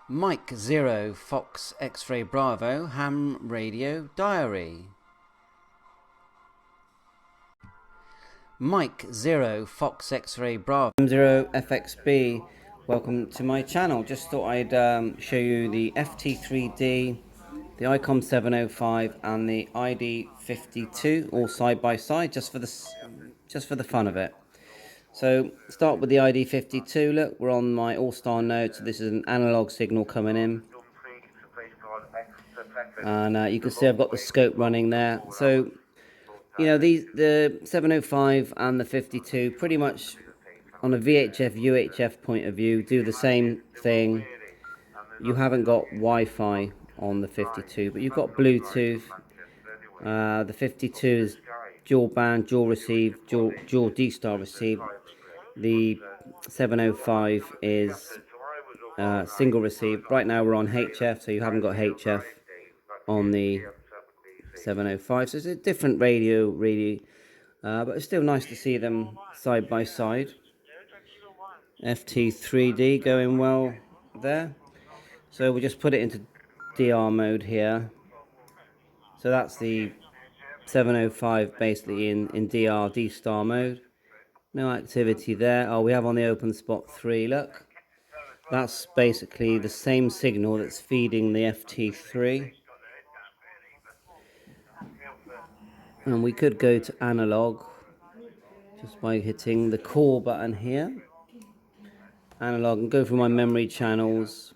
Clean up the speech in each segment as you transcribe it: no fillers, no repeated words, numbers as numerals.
Mike 0 Fox X-Ray Bravo Ham Radio Diary. Mike 0 Fox X-Ray Bravo 0 FXB. Welcome to my channel. Just thought I'd show you the FT3D, the ICOM 705 and the ID-52 all side by side just for the fun of it. So start with the ID-52. Look, we're on my all-star node, so this is an analog signal coming in. And you can see I've got the scope running there. So, you know, the 705 and the 52 pretty much on a VHF, UHF point of view do the same thing. You haven't got Wi-Fi on the 52, but you've got Bluetooth. The 52 is dual band, dual receive, dual D-star receive. The 705 is single receive. Right now we're on HF, so you haven't got HF on the 705. So it's a different radio, really, but it's still nice to see them side by side. FT3D going well there. So we'll just put it into DR mode here. So that's the 705 basically in DR D-star mode. No activity there. Oh, we have on the open spot 3, look. That's basically the same signal that's feeding the FT3. And we could go to analog just by hitting the call button here. Analog, and go through my memory channels.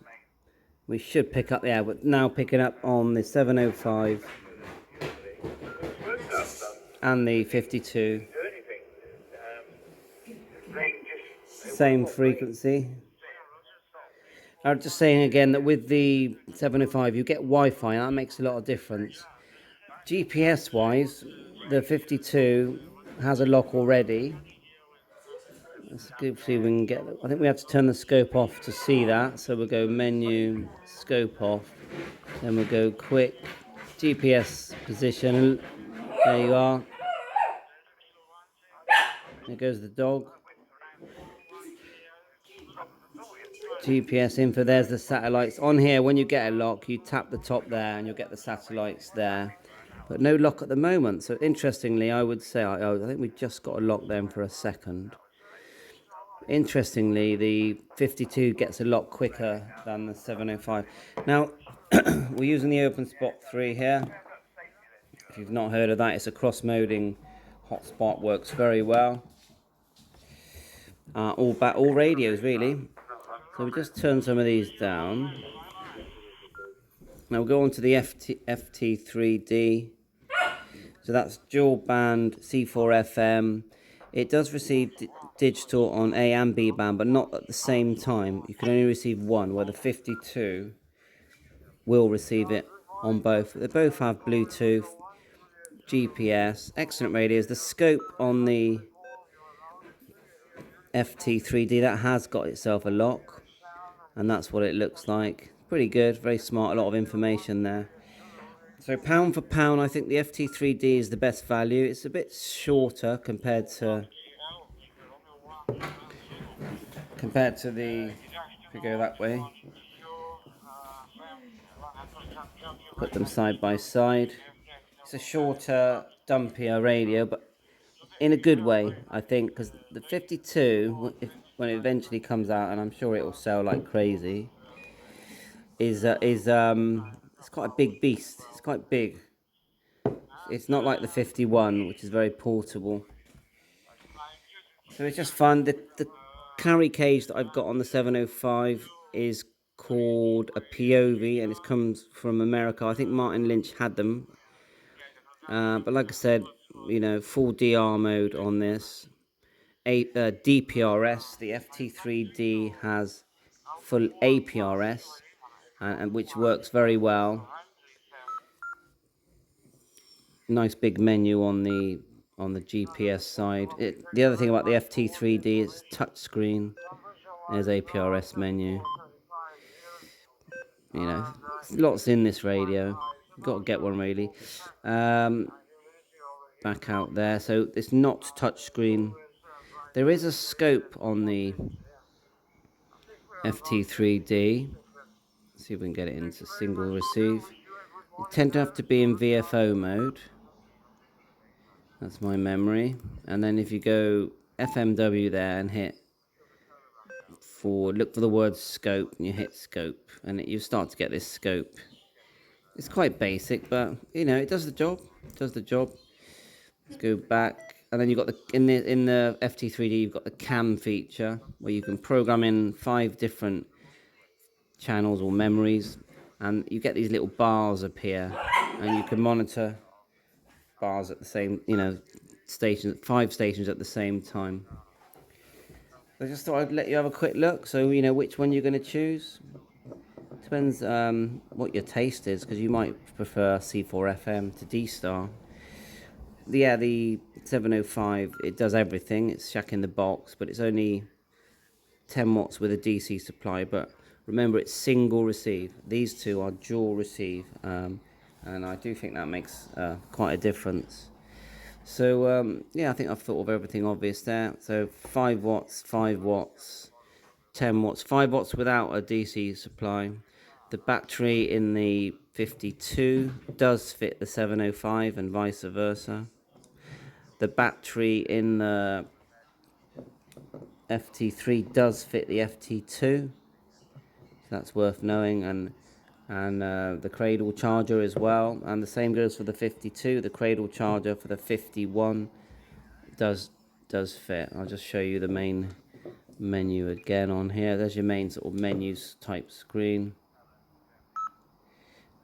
We should pick up, yeah, but now picking up on the 705 and the 52. Same frequency. I'm just saying again that with the 705 you get Wi-Fi, and that makes a lot of difference. GPS wise, the 52 has a lock already. Let's see if we can get, I think we have to turn the scope off to see that. So we'll go menu, scope off, then we'll go quick, GPS position. There you are. There goes the dog. GPS info, there's the satellites. On here, when you get a lock, you tap the top there and you'll get the satellites there. But no lock at the moment. So interestingly, I would say, I think we just got a lock then for a second. Interestingly, the 52 gets a lot quicker than the 705. Now, we're using the open spot 3 here. If you've not heard of that, it's a cross-moding hotspot, works very well. All radios, really. So we just turn some of these down. Now we'll go on to the FT3D. So that's dual band C4 FM. It does receive digital on A and B band, but not at the same time. You can only receive one, where the 52 will receive it on both. They both have Bluetooth, GPS, excellent radios. The scope on the FT3D, that has got itself a lock, and that's what it looks like. Pretty good, very smart, a lot of information there. So pound for pound, I think the FT3D is the best value. It's a bit shorter compared to the, if we go that way, put them side by side. It's a shorter, dumpier radio, but in a good way, I think, because the 52, when it eventually comes out, and I'm sure it will sell like crazy, is it's quite a big beast. It's quite big. It's not like the 51, which is very portable. So it's just fun. The carry cage that I've got on the 705 is called a POV, and it comes from America. I think Martin Lynch had them. But like I said, you know, full DR mode on this. DPRS, the FT3D has full APRS, and which works very well. Nice big menu on the GPS side. The other thing about the FT3D is touchscreen. There's APRS menu. You know, lots in this radio. Got to get one really. Back out there. So it's not touchscreen. There is a scope on the FT3D. See if we can get it into single receive. You tend to have to be in VFO mode. That's my memory. And then if you go FMW there and look for the word scope, and you hit scope, and you start to get this scope. It's quite basic, but it does the job. It does the job. Let's go back, and then you've got in the FT3D, you've got the cam feature where you can program in 5 different channels or memories, and you get these little bars appear, and you can monitor bars at the same, stations, 5 stations at the same time. I just thought I'd let you have a quick look, so which one you're going to choose. Depends what your taste is, because you might prefer C4FM to D-Star. Yeah, the 705, it does everything. It's shack in the box, but it's only 10 watts with a DC supply. But remember, it's single receive. These two are dual receive, and I do think that makes quite a difference. So yeah, I think I've thought of everything obvious there. So 5 watts, 5 watts, 10 watts, 5 watts without a DC supply. The battery in the 52 does fit the 705 and vice versa. The battery in the FT3 does fit the FT2, so that's worth knowing, and the cradle charger as well, and the same goes for the 52. The cradle charger for the 51 does fit. I'll just show you the main menu again on here. There's your main sort of menus type screen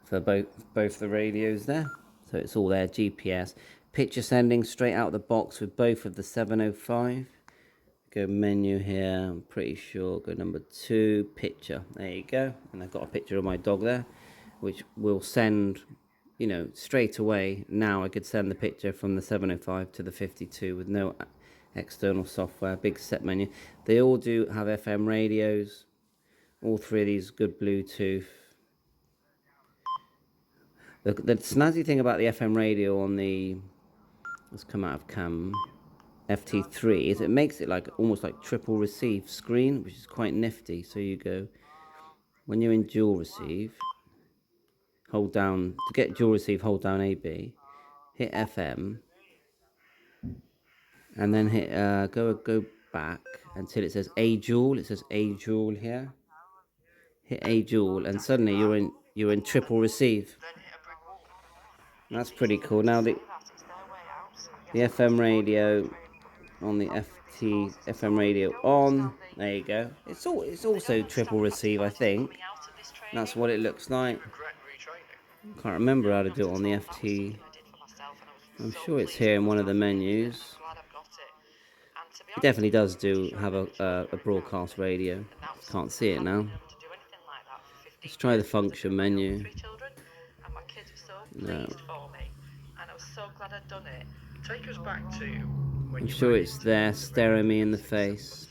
for both the radios there. So it's all there. GPS, picture sending straight out the box with both of the 705. Go menu here, I'm pretty sure, go number 2, picture, there you go, and I've got a picture of my dog there, which will send, straight away. Now I could send the picture from the 705 to the 52 with no external software. Big set menu. They all do have FM radios, all 3 of these good Bluetooth. The snazzy thing about the FM radio on the, let's come out of cam, FT3 is it makes it like almost like triple receive screen, which is quite nifty. So you go, when you're in dual receive, hold down, to get dual receive, hold down AB, hit FM, and then hit go back until it says A dual. It says A dual here. Hit A dual, and suddenly you're in triple receive. That's pretty cool. Now the FM radio on the FM radio on. There you go. It's also triple receive, I think. That's what it looks like. Can't remember how to do it on the FT. I'm sure it's here in one of the menus. It definitely does have a broadcast radio. Can't see it now. Let's try the function menu. No. Take us back to when I'm sure it's there, staring me in the face.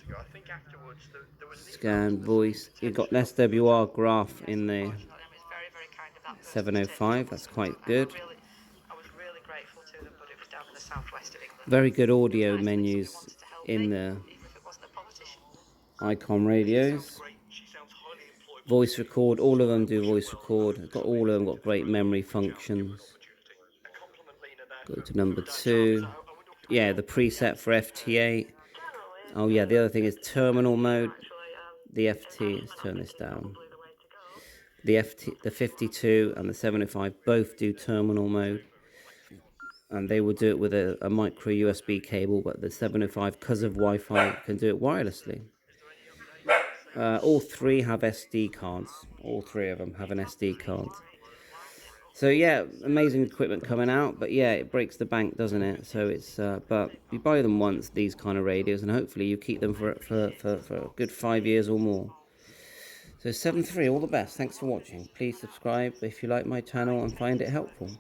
Scan voice. You've got an SWR graph in the 705. That's quite good. Very good audio menus in the ICOM radios. Voice record. All of them do voice record. All of them got great memory functions. Go to number 2. Yeah, the preset for FT8. Oh yeah, the other thing is terminal mode. The FT, let's turn this down. The 52 and the 705 both do terminal mode, and they will do it with a micro USB cable, but the 705, because of Wi-Fi, can do it wirelessly. All 3 have SD cards. All 3 of them have an SD card. So yeah, amazing equipment coming out, but yeah, it breaks the bank, doesn't it? So it's but you buy them once, these kind of radios, and hopefully you keep them for a good 5 years or more. So 7.3, all the best. Thanks for watching. Please subscribe if you like my channel and find it helpful.